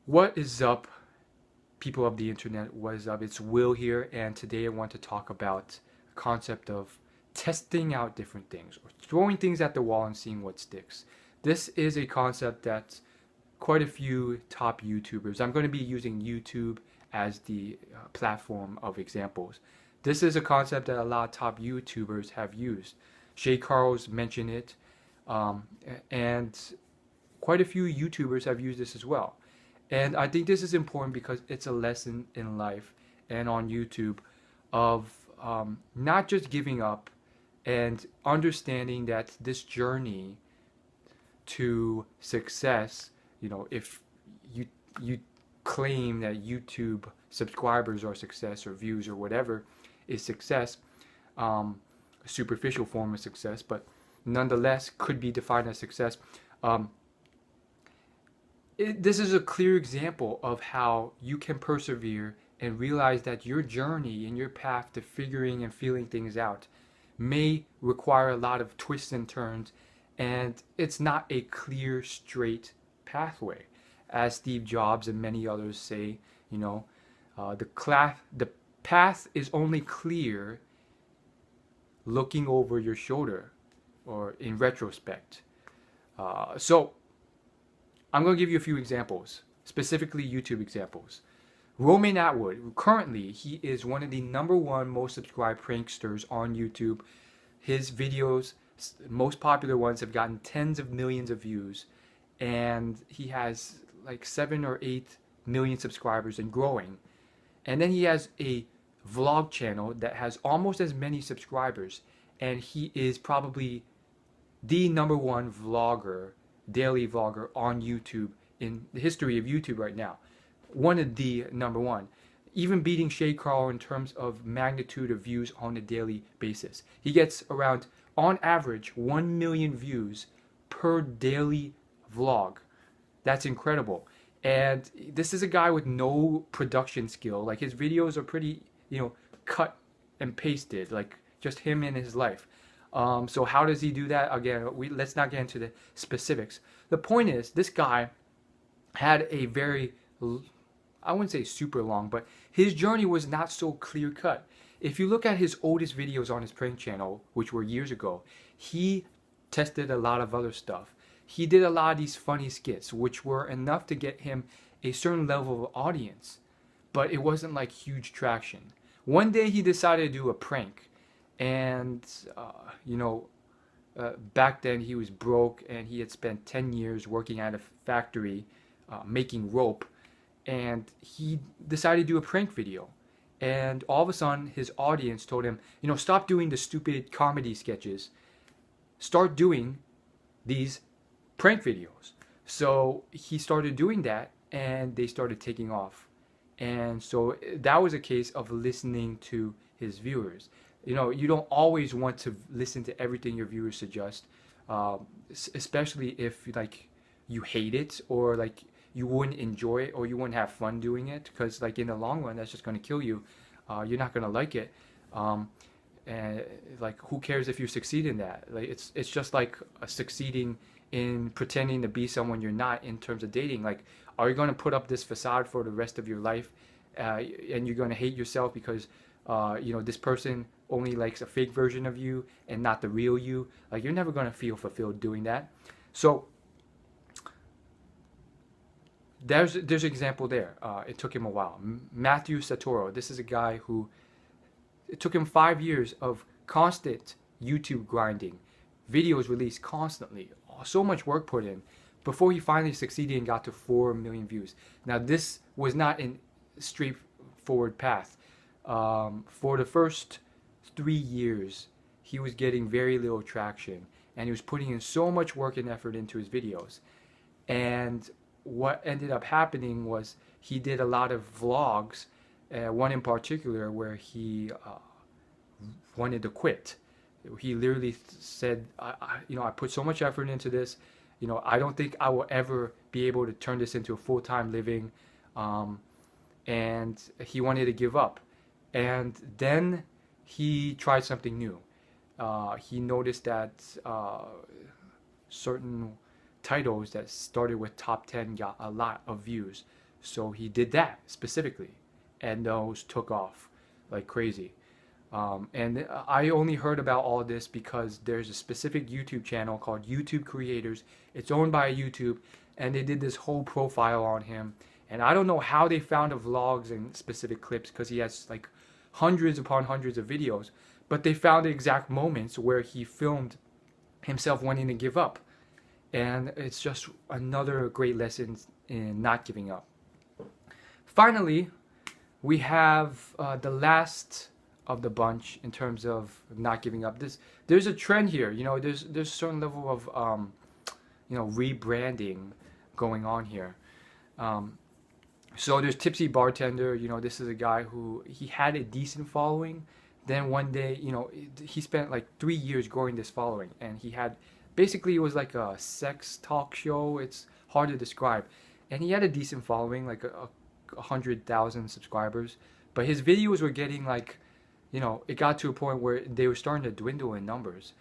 What is up, people of the internet? What is up? It's Will here, and today I want to talk about the concept of testing out different things or throwing things at the wall and seeing what sticks. This is a concept that quite a few top YouTubers, I'm going to be using YouTube as the platform of examples. This is a concept that a lot of top YouTubers have used. Shay Carl's mentioned it, um, and quite a few YouTubers have used this as well. And I think this is important because it's a lesson in life and on YouTube of not just giving up and understanding that this journey to success, if you you claim that YouTube subscribers are success or views or whatever is success, a superficial form of success, but nonetheless could be defined as success. Um, this is a clear example of how you can persevere and realize that your journey and your path to figuring and feeling things out may require a lot of twists and turns, and it's not a clear, straight pathway. As Steve Jobs and many others say, the path is only clear looking over your shoulder or in retrospect. So I'm going to give you a few examples, specifically YouTube examples. Roman Atwood, currently, he is one of the #1 most subscribed pranksters on YouTube. His videos, most popular ones, have gotten tens of millions of views, and he has like 7 or 8 million subscribers and growing. And then he has a vlog channel that has almost as many subscribers, and he is probably the #1 vlogger, daily vlogger on YouTube in the history of YouTube right now. One of the #1, even beating Shay Carl in terms of magnitude of views on a daily basis. He gets around, on average, 1 million views per daily vlog. That's incredible. And this is a guy with no production skill. Like, his videos are pretty, cut and pasted, like just him in his life. So how does he do that? Again, let's not get into the specifics. The point is, this guy had a very, I wouldn't say super long, but his journey was not so clear cut. If you look at his oldest videos on his prank channel, which were years ago, he tested a lot of other stuff. He did a lot of these funny skits, which were enough to get him a certain level of audience, but it wasn't like huge traction. One day he decided to do a prank, and back then he was broke and he had spent 10 years working at a factory making rope, and he decided to do a prank video. And all of a sudden his audience told him, stop doing the stupid comedy sketches, start doing these prank videos. So he started doing that, and they started taking off. And so that was a case of listening to his viewers. You don't always want to listen to everything your viewers suggest, especially if you hate it, or you wouldn't enjoy it, or you wouldn't have fun doing it, because in the long run that's just going to kill you. You're not going to like it. And who cares if you succeed in that? It's just like succeeding in pretending to be someone you're not in terms of dating. Are you going to put up this facade for the rest of your life, and you're going to hate yourself because this person only likes a fake version of you and not the real you? You're never going to feel fulfilled doing that. So there's an example there. It took him a while. Matthew Sator, this is a guy who, it took him 5 years of constant YouTube grinding, videos released constantly, so much work put in, before he finally succeeded and got to 4 million views. Now, this was not a straightforward path. For the first 3 years, he was getting very little traction, and he was putting in so much work and effort into his videos. And what ended up happening was he did a lot of vlogs, one in particular where he wanted to quit. He literally said, I put so much effort into this, I don't think I will ever be able to turn this into a full-time living, and he wanted to give up. And then he tried something new. He noticed that certain titles that started with top 10 got a lot of views. So he did that specifically, and those took off like crazy. And I only heard about all this because there's a specific YouTube channel called YouTube Creators. It's owned by YouTube, and they did this whole profile on him. And I don't know how they found the vlogs and specific clips, because he has like hundreds upon hundreds of videos. But they found the exact moments where he filmed himself wanting to give up. And it's just another great lesson in not giving up. Finally, we have the last of the bunch in terms of not giving up. There's a trend here. There's a certain level of rebranding going on here. So there's Tipsy Bartender. This is a guy who he had a decent following. Then one day, he spent like 3 years growing this following, and he had basically, it was like a sex talk show. It's hard to describe, and he had a decent following, like 100,000 subscribers. But his videos were getting like, it got to a point where they were starting to dwindle in numbers,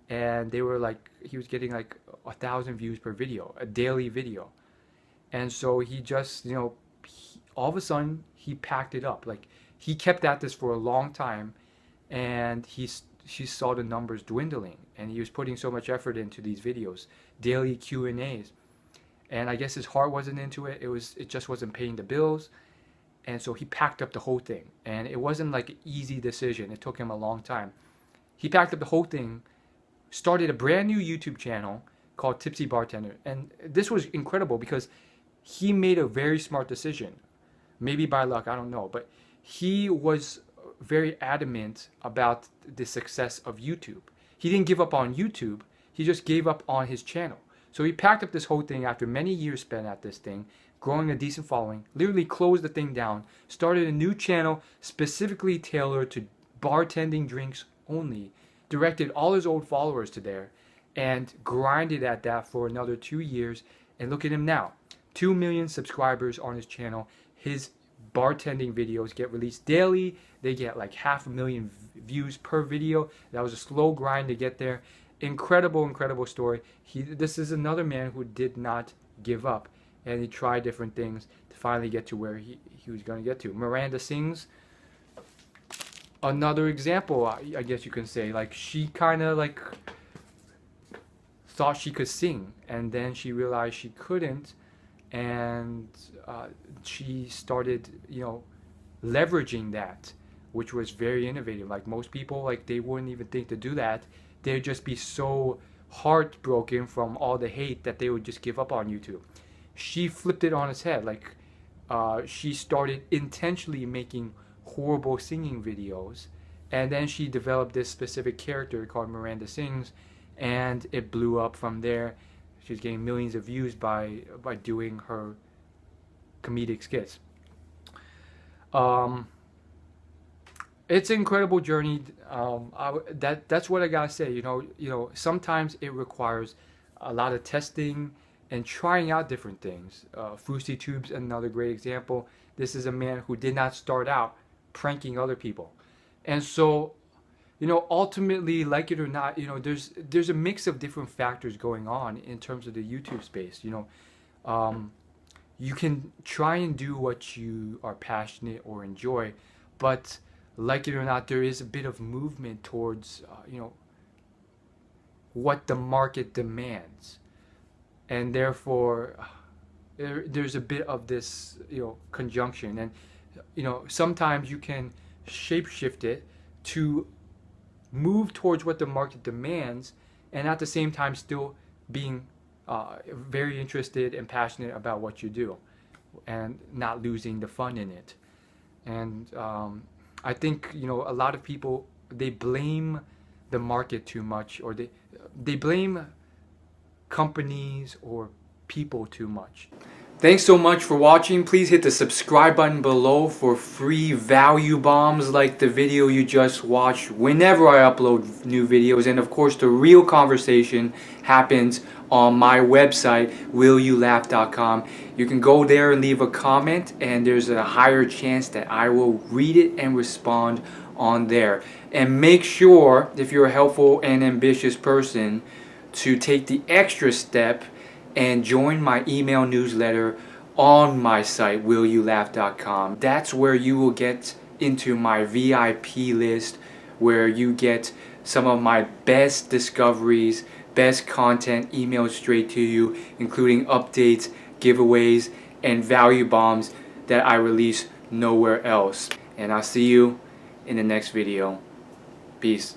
and they were like, he was getting like 1,000 views per video, a daily video. And so he just, all of a sudden he packed it up. Like, he kept at this for a long time, and she saw the numbers dwindling, and he was putting so much effort into these videos, daily Q&As, and I guess his heart wasn't into it. It just wasn't paying the bills. And so he packed up the whole thing, and it wasn't like an easy decision. It took him a long time. He packed up the whole thing, started a brand new YouTube channel called Tipsy Bartender. And this was incredible because he made a very smart decision. Maybe by luck, I don't know. But he was very adamant about the success of YouTube. He didn't give up on YouTube. He just gave up on his channel. So he packed up this whole thing after many years spent at this thing, growing a decent following, literally closed the thing down, started a new channel specifically tailored to bartending drinks only, directed all his old followers to there, and grinded at that for another 2 years. And look at him now, 2 million subscribers on his channel. His bartending videos get released daily. They get like 500,000 views per video. That was a slow grind to get there. Incredible story. This is another man who did not give up, and he tried different things to finally get to where he was going to get to. Miranda sings, another example, I guess you can say. Like, she kind of like thought she could sing, and then she realized she couldn't, and she started leveraging that, which was very innovative. Like, most people, like, they wouldn't even think to do that. They'd just be so heartbroken from all the hate that they would just give up on YouTube. She flipped it on its head. Like, she started intentionally making horrible singing videos, and then she developed this specific character called Miranda Sings, and it blew up from there. She's getting millions of views by doing her comedic skits. It's an incredible journey. That's what I gotta say. Sometimes it requires a lot of testing and trying out different things. fouseytube's another great example. This is a man who did not start out pranking other people, and so ultimately, like it or not, there's a mix of different factors going on in terms of the YouTube space. You can try and do what you are passionate or enjoy, but like it or not, there is a bit of movement towards what the market demands, and therefore there's a bit of this conjunction, and sometimes you can shapeshift it to move towards what the market demands, and at the same time still being very interested and passionate about what you do, and not losing the fun in it. And I think a lot of people, they blame the market too much, or they blame companies or people too much. Thanks so much for watching. Please hit the subscribe button below for free value bombs like the video you just watched whenever I upload new videos. And of course, the real conversation happens on my website, willyoulaugh.com. You can go there and leave a comment, and there's a higher chance that I will read it and respond on there. And make sure, if you're a helpful and ambitious person, to take the extra step and join my email newsletter on my site, willyoulaugh.com. That's where you will get into my VIP list, where you get some of my best discoveries, best content emailed straight to you, including updates, giveaways, and value bombs that I release nowhere else. And I'll see you in the next video. Peace.